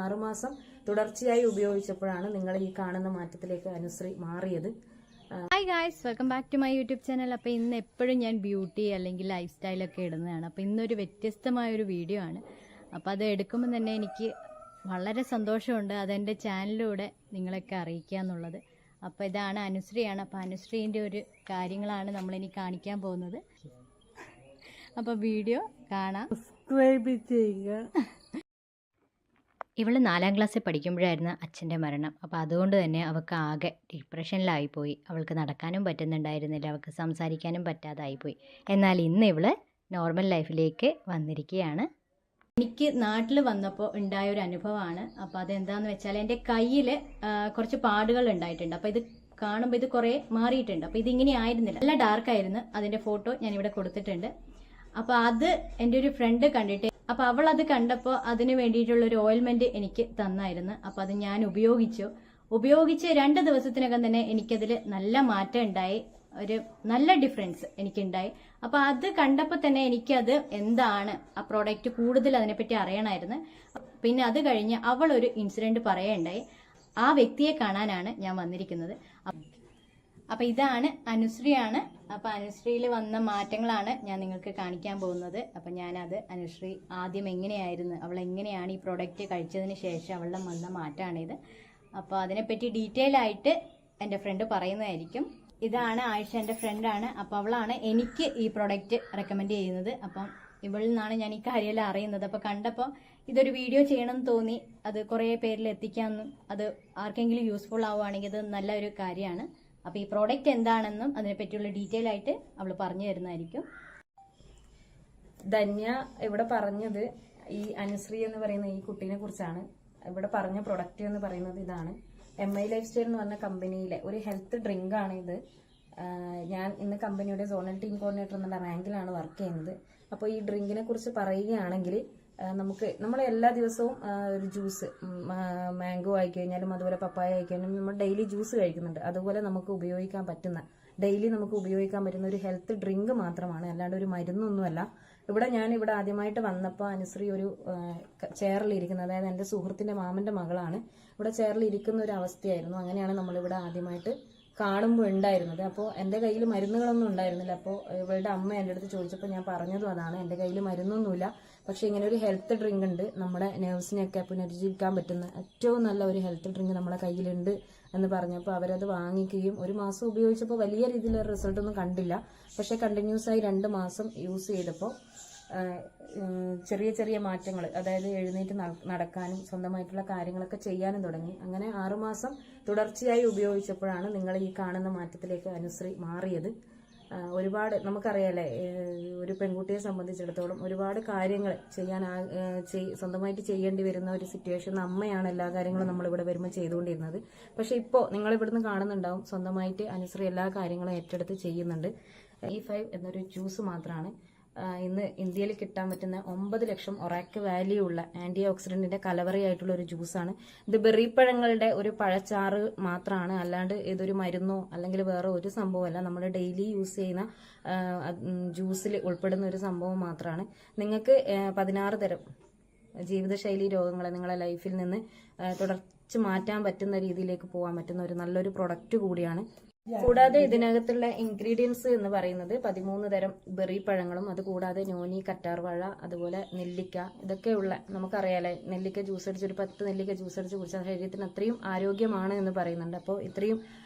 6 മാസം തുടർച്ചയായി ഉപയോഗിച്ചപ്പോഴാണ് നിങ്ങൾ ഈ കാണുന്ന മാറ്റത്തിലേക്ക് അനുശ്രീ മാറിയത്. Hi guys, welcome back to my YouTube channel. അപ്പോൾ ഇന്ന് എപ്പോഴും ഞാൻ ബ്യൂട്ടി അല്ലെങ്കിൽ ലൈഫ് സ്റ്റൈലൊക്കെ ഇടുന്നതാണ്. അപ്പോൾ ഇന്നൊരു വ്യത്യസ്തമായൊരു വീഡിയോ ആണ്. അപ്പോൾ അത് എടുക്കുമ്പോൾ തന്നെ എനിക്ക് വളരെ സന്തോഷമുണ്ട് അതെൻ്റെ ചാനലിലൂടെ നിങ്ങളൊക്കെ അറിയിക്കുക എന്നുള്ളത്. അപ്പോൾ ഇതാണ് അനുശ്രീയാണ്. അപ്പോൾ അനുശ്രീൻ്റെ ഒരു കാര്യങ്ങളാണ് നമ്മളിനി കാണിക്കാൻ പോകുന്നത്. അപ്പോൾ വീഡിയോ കാണാം, സബ്സ്ക്രൈബ് ചെയ്യുക. ഇവൾ 4ാം ക്ലാസ്സിൽ പഠിക്കുമ്പോഴായിരുന്നു അച്ഛൻ്റെ മരണം. അപ്പോൾ അതുകൊണ്ട് തന്നെ അവൾക്ക് ആകെ ഡിപ്രഷനിലായിപ്പോയി. അവൾക്ക് നടക്കാനും പറ്റുന്നുണ്ടായിരുന്നില്ല, അവൾക്ക് സംസാരിക്കാനും പറ്റാതായിപ്പോയി. എന്നാൽ ഇന്ന് ഇവൾ നോർമൽ ലൈഫിലേക്ക് വന്നിരിക്കുകയാണ്. എനിക്ക് നാട്ടിൽ വന്നപ്പോൾ ഉണ്ടായൊരു അനുഭവമാണ്. അപ്പോൾ അതെന്താണെന്ന് വെച്ചാൽ എൻ്റെ കയ്യിൽ കുറച്ച് പാടുകൾ ഉണ്ടായിട്ടുണ്ട്. അപ്പോൾ ഇത് കാണുമ്പോൾ ഇത് കുറേ മാറിയിട്ടുണ്ട്. അപ്പോൾ ഇതിങ്ങനെ ആയിരുന്നില്ല, നല്ല ഡാർക്കായിരുന്നു. അതിൻ്റെ ഫോട്ടോ ഞാനിവിടെ കൊടുത്തിട്ടുണ്ട്. അപ്പോൾ അത് എൻ്റെ ഒരു ഫ്രണ്ട് കണ്ടിട്ട്, അപ്പോൾ അവൾ അത് കണ്ടപ്പോൾ അതിന് വേണ്ടിയിട്ടുള്ളൊരു ഓയിൽമെൻറ്റ് എനിക്ക് തന്നായിരുന്നു. അപ്പോൾ അത് ഞാൻ ഉപയോഗിച്ച് 2 ദിവസത്തിനകം തന്നെ എനിക്കതിൽ നല്ല മാറ്റം ഉണ്ടായി, ഒരു നല്ല ഡിഫറൻസ് എനിക്കുണ്ടായി. അപ്പോൾ അത് കണ്ടപ്പോൾ തന്നെ എനിക്കത് എന്താണ് ആ പ്രോഡക്റ്റ് കൂടുതൽ അതിനെപ്പറ്റി അറിയണമായിരുന്നു. പിന്നെ അത് കഴിഞ്ഞ് അവൾ ഒരു ഇൻസിഡൻറ്റ് പറയുകയുണ്ടായി. ആ വ്യക്തിയെ കാണാനാണ് ഞാൻ വന്നിരിക്കുന്നത്. അപ്പോൾ ഇതാണ് അനുശ്രീയാണ്. അപ്പോൾ അനുശ്രീയിൽ വന്ന മാറ്റങ്ങളാണ് ഞാൻ നിങ്ങൾക്ക് കാണിക്കാൻ പോകുന്നത്. അപ്പോൾ ഞാനത് അനുശ്രീ ആദ്യം എങ്ങനെയായിരുന്നു, അവൾ എങ്ങനെയാണ് ഈ പ്രോഡക്റ്റ് കഴിച്ചതിന് ശേഷം അവളുടെ വന്ന മാറ്റമാണിത്. അപ്പോൾ അതിനെപ്പറ്റി ഡീറ്റെയിൽ ആയിട്ട് എൻ്റെ ഫ്രണ്ട് പറയുന്നതായിരിക്കും. ഇതാണ് ആയിഷ, എൻ്റെ ഫ്രണ്ടാണ്. അപ്പോൾ അവളാണ് എനിക്ക് ഈ പ്രോഡക്റ്റ് റെക്കമെൻഡ് ചെയ്യുന്നത്. അപ്പം ഇവളിൽ നിന്നാണ് ഞാൻ ഈ കാര്യമെല്ലാം അറിയുന്നത്. അപ്പോൾ കണ്ടപ്പോൾ ഇതൊരു വീഡിയോ ചെയ്യണമെന്ന് തോന്നി. അത് കുറേ പേരിൽ എത്തിക്കാമെന്നും അത് ആർക്കെങ്കിലും യൂസ്ഫുൾ ആവുകയാണെങ്കിൽ അത് നല്ലൊരു കാര്യമാണ്. അപ്പോൾ ഈ പ്രോഡക്റ്റ് എന്താണെന്നും അതിനെപ്പറ്റിയുള്ള ഡീറ്റെയിൽ ആയിട്ട് അവൾ പറഞ്ഞു തരുന്നതായിരിക്കും. ധന്യ ഇവിടെ പറഞ്ഞത് ഈ അനുശ്രീ എന്ന് പറയുന്ന ഈ കുട്ടീനെ കുറിച്ചാണ്. ഇവിടെ പറഞ്ഞ പ്രൊഡക്റ്റ് എന്ന് പറയുന്നത് ഇതാണ്. MI ലൈഫ് സ്റ്റൈൽ എന്ന് പറഞ്ഞ കമ്പനിയിലെ ഒരു ഹെൽത്ത് ഡ്രിങ്ക് ആണ് ഇത്. ഞാൻ ഇന്ന് കമ്പനിയുടെ സോണൽ ടീം കോർഡിനേറ്റർ എന്നുള്ള റാങ്കിലാണ് വർക്ക് ചെയ്യുന്നത്. അപ്പോൾ ഈ ഡ്രിങ്കിനെ കുറിച്ച് പറയുകയാണെങ്കിൽ നമ്മൾ എല്ലാ ദിവസവും ഒരു ജ്യൂസ്, മാംഗോ ആയിക്കഴിഞ്ഞാലും അതുപോലെ പപ്പായ ആയിക്കഴിഞ്ഞാലും നമ്മൾ ഡെയിലി ജ്യൂസ് കഴിക്കുന്നുണ്ട്. അതുപോലെ നമുക്ക് ഉപയോഗിക്കാൻ പറ്റുന്ന, ഡെയിലി നമുക്ക് ഉപയോഗിക്കാൻ പറ്റുന്ന ഒരു ഹെൽത്ത് ഡ്രിങ്ക് മാത്രമാണ്, അല്ലാണ്ട് ഒരു മരുന്നൊന്നുമല്ല. ഇവിടെ ആദ്യമായിട്ട് വന്നപ്പോൾ അനുശ്രീ ഒരു ചെയറിലിരിക്കുന്നത്, അതായത് എൻ്റെ സുഹൃത്തിൻ്റെ മാമൻ്റെ മകളാണ്, ഇവിടെ ചെയറിലിരിക്കുന്ന ഒരു അവസ്ഥയായിരുന്നു. അങ്ങനെയാണ് നമ്മളിവിടെ ആദ്യമായിട്ട് കാണുമ്പോൾ ഉണ്ടായിരുന്നത്. അപ്പോൾ എൻ്റെ കയ്യിൽ മരുന്നുകളൊന്നും ഉണ്ടായിരുന്നില്ല. അപ്പോൾ ഇവളുടെ അമ്മ എൻ്റെ അടുത്ത് ചോദിച്ചപ്പോൾ ഞാൻ പറഞ്ഞതും അതാണ്, എൻ്റെ കയ്യിൽ മരുന്നൊന്നുമില്ല, പക്ഷേ ഇങ്ങനെ ഒരു ഹെൽത്ത് ഡ്രിങ്ക് ഉണ്ട്, നമ്മുടെ നെർവ്സിനെയൊക്കെ പുനരുജ്ജീവിക്കാൻ പറ്റുന്ന ഏറ്റവും നല്ല ഒരു ഹെൽത്ത് ഡ്രിങ്ക് നമ്മളെ കയ്യിലുണ്ട് എന്ന് പറഞ്ഞപ്പോൾ അവരത് വാങ്ങിക്കുകയും 1 മാസം ഉപയോഗിച്ചപ്പോൾ വലിയ രീതിയിലുള്ള റിസൾട്ടൊന്നും കണ്ടില്ല. പക്ഷേ കണ്ടിന്യൂസ് ആയി 2 മാസം യൂസ് ചെയ്തപ്പോൾ ചെറിയ ചെറിയ മാറ്റങ്ങൾ, അതായത് എഴുന്നേറ്റ് നടക്കാനും സ്വന്തമായിട്ടുള്ള കാര്യങ്ങളൊക്കെ ചെയ്യാനും തുടങ്ങി. അങ്ങനെ 6 മാസം തുടർച്ചയായി ഉപയോഗിച്ചപ്പോഴാണ് നിങ്ങൾ ഈ കാണുന്ന മാറ്റത്തിലേക്ക് അനുശ്രീ മാറിയത്. ഒരുപാട് നമുക്കറിയാലേ, ഒരു പെൺകുട്ടിയെ സംബന്ധിച്ചിടത്തോളം ഒരുപാട് കാര്യങ്ങൾ സ്വന്തമായിട്ട് ചെയ്യേണ്ടി വരുന്ന ഒരു സിറ്റുവേഷൻ. അമ്മയാണ് എല്ലാ കാര്യങ്ങളും നമ്മളിവിടെ വരുമ്പോൾ ചെയ്തുകൊണ്ടിരുന്നത്. പക്ഷെ ഇപ്പോൾ നിങ്ങളിവിടുന്ന് കാണുന്നുണ്ടാവും, സ്വന്തമായിട്ട് അനുശ്രീ എല്ലാ കാര്യങ്ങളും ഏറ്റെടുത്ത് ചെയ്യുന്നുണ്ട്. E5 എന്നൊരു ജ്യൂസ് മാത്രമാണ് ഇന്ന് ഇന്ത്യയിൽ കിട്ടാൻ പറ്റുന്ന 9 ലക്ഷം ഒറാക്ട് വാല്യൂ ഉള്ള ആന്റി ഓക്സിഡന്റിന്റെ കലവറയായിട്ടുള്ള ഒരു ജ്യൂസാണ് ഇത്. ബെറിപ്പഴങ്ങളുടെ ഒരു പഴച്ചാറ് മാത്രമാണ്, അല്ലാണ്ട് ഇതൊരു മരുന്നോ അല്ലെങ്കിൽ വേറെ ഒരു സംഭവമല്ല. നമ്മൾ ഡെയിലി യൂസ് ചെയ്യുന്ന ജ്യൂസിൽ ഉൾപ്പെടുന്ന ഒരു സംഭവം മാത്രമാണ്. നിങ്ങൾക്ക് 16 തരം ജീവിതശൈലി രോഗങ്ങളെ നിങ്ങളെ ലൈഫിൽ നിന്ന് തുടർച്ച് മാറ്റാൻ പറ്റുന്ന രീതിയിലേക്ക് പോകാൻ പറ്റുന്ന ഒരു നല്ലൊരു പ്രൊഡക്റ്റ് കൂടിയാണ്. കൂടാതെ ഇതിനകത്തുള്ള ഇൻഗ്രീഡിയൻസ് എന്ന് പറയുന്നത് 13 തരം ബെറി പഴങ്ങളും, അതുകൂടാതെ നോനി, കറ്റാർവാഴ, അതുപോലെ നെല്ലിക്ക, ഇതൊക്കെയുള്ള, നമുക്കറിയാലേ നെല്ലിക്ക ജ്യൂസ് അടിച്ച് ഒരു 10 നെല്ലിക്ക ജ്യൂസ് അടിച്ച് കുടിച്ചാൽ ശരീരത്തിന് അത്രയും ആരോഗ്യമാണ് എന്ന് പറയുന്നുണ്ട്. അപ്പോൾ ഇത്രയും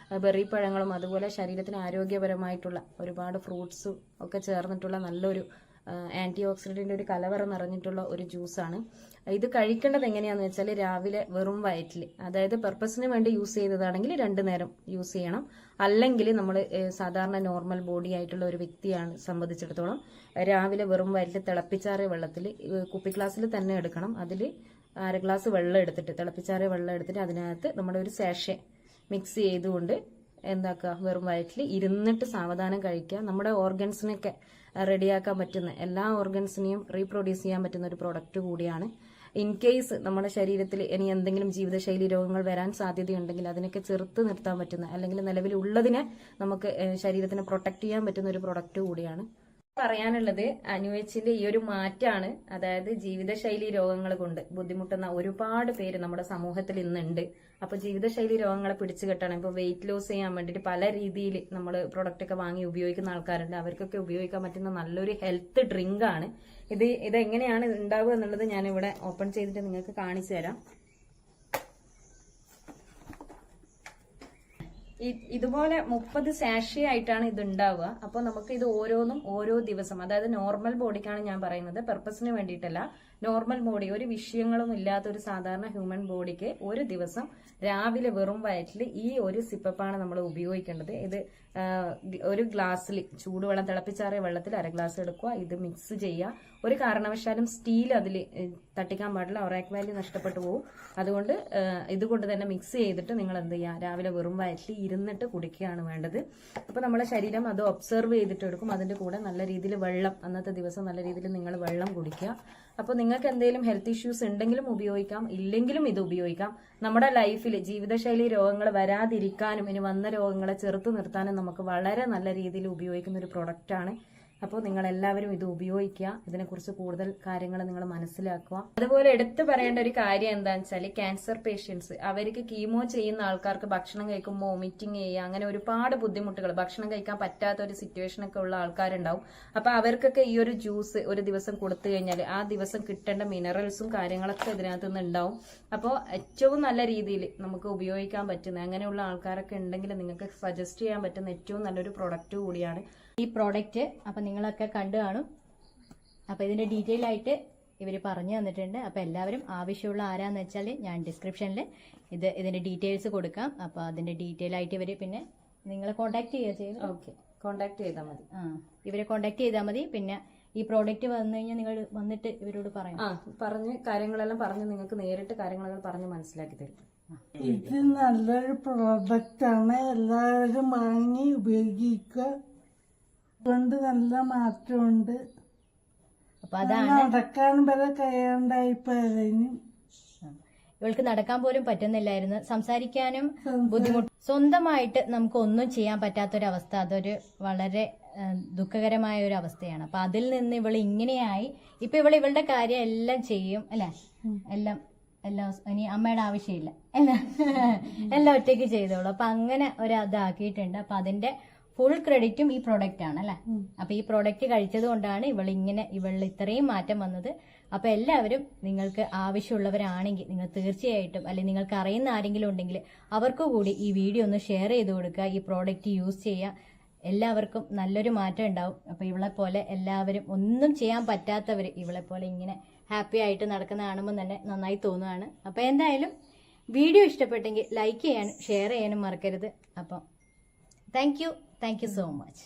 ബെറി പഴങ്ങളും അതുപോലെ ശരീരത്തിന് ആരോഗ്യപരമായിട്ടുള്ള ഒരുപാട് ഫ്രൂട്ട്സും ഒക്കെ ചേർന്നിട്ടുള്ള നല്ലൊരു ആന്റി ഓക്സിഡന്റിന്റെ ഒരു കലവറ നിറഞ്ഞിട്ടുള്ള ഒരു ജ്യൂസാണ്. ഇത് കഴിക്കേണ്ടത് എങ്ങനെയാണെന്ന് വെച്ചാൽ രാവിലെ വെറും വയറ്റിൽ, അതായത് പർപ്പസിന് വേണ്ടി യൂസ് ചെയ്തതാണെങ്കിൽ 2 നേരം യൂസ് ചെയ്യണം. അല്ലെങ്കിൽ നമ്മൾ സാധാരണ നോർമൽ ബോഡി ആയിട്ടുള്ള ഒരു വ്യക്തിയാണ് സംബന്ധിച്ചിടത്തോളം രാവിലെ വെറും വയറ്റിൽ തിളപ്പിച്ചാറിയ വെള്ളത്തിൽ, കുപ്പി ഗ്ലാസ്സിൽ തന്നെ എടുക്കണം. അതിൽ 1/2 ഗ്ലാസ് വെള്ളം എടുത്തിട്ട്, തിളപ്പിച്ചാറിയ വെള്ളം എടുത്തിട്ട് അതിനകത്ത് നമ്മുടെ ഒരു സാഷെ മിക്സ് ചെയ്തുകൊണ്ട് എന്താക്കുക, വെറും വയറ്റിൽ ഇരുന്നിട്ട് സാവധാനം കഴിക്കുക. നമ്മുടെ ഓർഗൻസിനൊക്കെ റെഡിയാക്കാൻ പറ്റുന്ന, എല്ലാ ഓർഗൻസിനെയും റീപ്രൊഡ്യൂസ് ചെയ്യാൻ പറ്റുന്ന ഒരു പ്രൊഡക്റ്റ് കൂടിയാണ്. ഇൻ കേസ് നമ്മുടെ ശരീരത്തിൽ ഇനി എന്തെങ്കിലും ജീവിതശൈലി രോഗങ്ങൾ വരാൻ സാധ്യതയുണ്ടെങ്കിൽ അതിനൊക്കെ ചെറുത്ത് നിർത്താൻ പറ്റുന്ന, അല്ലെങ്കിൽ നിലവിലുള്ളതിനെ നമുക്ക് ശരീരത്തിനെ പ്രൊട്ടക്ട് ചെയ്യാൻ പറ്റുന്ന ഒരു പ്രൊഡക്റ്റ് കൂടിയാണ്. പറയാനുള്ളത് അനുവച്ചിന്റെ ഈ ഒരു മാറ്റാണ്. അതായത് ജീവിതശൈലി രോഗങ്ങൾ കൊണ്ട് ബുദ്ധിമുട്ടുന്ന ഒരുപാട് പേര് നമ്മുടെ സമൂഹത്തിൽ ഇന്നുണ്ട്. അപ്പൊ ജീവിതശൈലി രോഗങ്ങളെ പിടിച്ചു കെട്ടണം. ഇപ്പൊ വെയിറ്റ് ലോസ് ചെയ്യാൻ വേണ്ടിയിട്ട് പല രീതിയിൽ നമ്മൾ പ്രൊഡക്റ്റ് ഒക്കെ വാങ്ങി ഉപയോഗിക്കുന്ന ആൾക്കാരുണ്ട്. അവർക്കൊക്കെ ഉപയോഗിക്കാൻ പറ്റുന്ന നല്ലൊരു ഹെൽത്ത് ഡ്രിങ്ക് ആണ് ഇത്. ഇതെങ്ങനെയാണ് ഉണ്ടാവുക എന്നുള്ളത് ഞാൻ ഇവിടെ ഓപ്പൺ ചെയ്തിട്ട് നിങ്ങൾക്ക് കാണിച്ചു തരാം. ഇതുപോലെ 30 സാഷേ ആയിട്ടാണ് ഇത് ഉണ്ടാവുക. അപ്പൊ നമുക്ക് ഇത് ഓരോന്നും ഓരോ ദിവസം, അതായത് നോർമൽ ബോഡിക്കാണ് ഞാൻ പറയുന്നത്, പെർപ്പസിന് വേണ്ടിയിട്ടല്ല. നോർമൽ ബോഡി, ഒരു വിഷയങ്ങളും ഇല്ലാത്ത ഒരു സാധാരണ ഹ്യൂമൻ ബോഡിക്ക് ഒരു ദിവസം രാവിലെ വെറും വയറ്റിൽ ഈ ഒരു സിപ്പപ്പാണ് നമ്മൾ ഉപയോഗിക്കേണ്ടത്. ഇത് ഒരു ഗ്ലാസ്സിൽ ചൂടുവെള്ളം, തിളപ്പിച്ചാറിയ വെള്ളത്തിൽ 1/2 ഗ്ലാസ് എടുക്കുക. ഇത് മിക്സ് ചെയ്യുക. ഒരു കാരണവശാലും സ്റ്റീൽ അതിൽ തട്ടിക്കാൻ പാടില്ല, ഒറാക് വാല്യൂ നഷ്ടപ്പെട്ടു പോകും. അതുകൊണ്ട് ഇതുകൊണ്ട് തന്നെ മിക്സ് ചെയ്തിട്ട് നിങ്ങൾ എന്ത് ചെയ്യുക, രാവിലെ വെറും വയറ്റിൽ ഇരുന്നിട്ട് കുടിക്കുകയാണ് വേണ്ടത്. അപ്പൊ നമ്മളെ ശരീരം അത് ഒബ്സർവ് ചെയ്തിട്ട് എടുക്കും. അതിന്റെ കൂടെ നല്ല രീതിയിൽ വെള്ളം, അന്നത്തെ ദിവസം നല്ല രീതിയിൽ നിങ്ങൾ വെള്ളം കുടിക്കുക. അപ്പോൾ നിങ്ങൾക്ക് എന്തെങ്കിലും ഹെൽത്ത് ഇഷ്യൂസ് ഉണ്ടെങ്കിലും ഉപയോഗിക്കാം, ഇല്ലെങ്കിലും ഇത് ഉപയോഗിക്കാം. നമ്മുടെ ലൈഫിൽ ജീവിതശൈലി രോഗങ്ങൾ വരാതിരിക്കാനും ഇനി വന്ന രോഗങ്ങളെ ചെറുത്തു നിർത്താനും നമുക്ക് വളരെ നല്ല രീതിയിൽ ഉപയോഗിക്കുന്ന ഒരു പ്രൊഡക്റ്റാണ്. അപ്പോൾ നിങ്ങൾ എല്ലാവരും ഇത് ഉപയോഗിക്കുക. ഇതിനെക്കുറിച്ച് കൂടുതൽ കാര്യങ്ങൾ നിങ്ങൾ മനസ്സിലാക്കുക. അതുപോലെ എടുത്തു പറയേണ്ട ഒരു കാര്യം എന്താണെന്ന് വെച്ചാൽ, ക്യാൻസർ പേഷ്യൻസ്, അവർക്ക് കീമോ ചെയ്യുന്ന ആൾക്കാർക്ക് ഭക്ഷണം കഴിക്കുമ്പോൾ വോമിറ്റിംഗ് ചെയ്യുക, അങ്ങനെ ഒരുപാട് ബുദ്ധിമുട്ടുകൾ, ഭക്ഷണം കഴിക്കാൻ പറ്റാത്ത ഒരു സിറ്റുവേഷൻ ഒക്കെ ഉള്ള ആൾക്കാരുണ്ടാവും. അപ്പൊ അവർക്കൊക്കെ ഈ ഒരു ജ്യൂസ് ഒരു ദിവസം കൊടുത്തു കഴിഞ്ഞാൽ ആ ദിവസം കിട്ടേണ്ട മിനറൽസും കാര്യങ്ങളൊക്കെ ഇതിനകത്ത് നിന്ന് ഉണ്ടാവും. അപ്പോൾ ഏറ്റവും നല്ല രീതിയിൽ നമുക്ക് ഉപയോഗിക്കാൻ പറ്റുന്ന, അങ്ങനെയുള്ള ആൾക്കാരൊക്കെ ഉണ്ടെങ്കിൽ നിങ്ങൾക്ക് സജസ്റ്റ് ചെയ്യാൻ പറ്റുന്ന ഏറ്റവും നല്ലൊരു പ്രൊഡക്റ്റ് കൂടിയാണ് ഈ പ്രോഡക്റ്റ്. അപ്പം നിങ്ങളൊക്കെ കണ്ടു കാണും. അപ്പോൾ ഇതിൻ്റെ ഡീറ്റെയിൽ ആയിട്ട് ഇവർ പറഞ്ഞു തന്നിട്ടുണ്ട്. അപ്പോൾ എല്ലാവരും ആവശ്യമുള്ള ആരാന്ന് വെച്ചാൽ ഞാൻ ഡിസ്ക്രിപ്ഷനിൽ ഇതിൻ്റെ ഡീറ്റെയിൽസ് കൊടുക്കാം. അപ്പോൾ അതിൻ്റെ ഡീറ്റെയിൽ ആയിട്ട് ഇവർ പിന്നെ നിങ്ങളെ കോൺടാക്ട് ചെയ്യുക ചെയ്യും. ഓക്കെ, കോൺടാക്ട് ചെയ്താൽ മതി. ഇവരെ കോൺടാക്ട് ചെയ്താൽ മതി. പിന്നെ ഈ പ്രോഡക്റ്റ് വന്നു കഴിഞ്ഞാൽ നിങ്ങൾ വന്നിട്ട് ഇവരോട് പറയണം. പറഞ്ഞ് കാര്യങ്ങളെല്ലാം പറഞ്ഞ് നിങ്ങൾക്ക് നേരിട്ട് കാര്യങ്ങളെല്ലാം പറഞ്ഞ് മനസ്സിലാക്കി തരും. ഇത് നല്ലൊരു പ്രോഡക്റ്റാണ്, എല്ലാവരും വാങ്ങി ഉപയോഗിക്കുക. കൊണ്ട് നല്ല മാറ്റമുണ്ട്. അപ്പൊ അതാണ് നടക്കാൻ വരെ കഴിയാണ്ടായിപ്പോയതിനും. ഇവൾക്ക് നടക്കാൻ പോലും പറ്റുന്നില്ലായിരുന്നു, സംസാരിക്കാനും ബുദ്ധിമുട്ട്. സ്വന്തമായിട്ട് നമുക്ക് ഒന്നും ചെയ്യാൻ പറ്റാത്തൊരവസ്ഥ, അതൊരു വളരെ ദുഃഖകരമായ ഒരു അവസ്ഥയാണ്. അപ്പൊ അതിൽ നിന്ന് ഇവൾ ഇങ്ങനെയായി. ഇപ്പൊ ഇവളുടെ കാര്യം എല്ലാം ചെയ്യും അല്ലെ, എല്ലാം ഇനി അമ്മയുടെ ആവശ്യമില്ല, എല്ലാം ഒറ്റയ്ക്ക് ചെയ്തോളൂ. അപ്പൊ അങ്ങനെ ഒരു ഇതാക്കിയിട്ടുണ്ട്. അപ്പൊ അതിന്റെ ഫുൾ ക്രെഡിറ്റും ഈ പ്രോഡക്റ്റ് ആണ് അല്ലെ. അപ്പൊ ഈ പ്രോഡക്റ്റ് കഴിച്ചത് കൊണ്ടാണ് ഇവളിൽ ഇത്രയും മാറ്റം വന്നത്. അപ്പൊ എല്ലാവരും നിങ്ങൾക്ക് ആവശ്യമുള്ളവരാണെങ്കിൽ നിങ്ങൾ തീർച്ചയായിട്ടും, അല്ലെങ്കിൽ നിങ്ങൾക്ക് അറിയുന്ന ആരെങ്കിലും ഉണ്ടെങ്കിൽ അവർക്ക് കൂടി ഈ വീഡിയോ ഒന്ന് ഷെയർ ചെയ്ത് കൊടുക്കുക. ഈ പ്രോഡക്റ്റ് യൂസ് ചെയ്യുക. എല്ലാവർക്കും നല്ലൊരു മാറ്റം ഉണ്ടാവും. അപ്പൊ ഇവളെ പോലെ എല്ലാവരും, ഒന്നും ചെയ്യാൻ പറ്റാത്തവർ ഇവളെ പോലെ ഇങ്ങനെ ഹാപ്പി ആയിട്ട് നടക്കുന്ന കാണുമ്പോൾ തന്നെ നന്നായി തോന്നുകയാണ്. അപ്പൊ എന്തായാലും വീഡിയോ ഇഷ്ടപ്പെട്ടെങ്കിൽ ലൈക്ക് ചെയ്യാനും ഷെയർ ചെയ്യാനും മറക്കരുത്. അപ്പം താങ്ക് യു so much.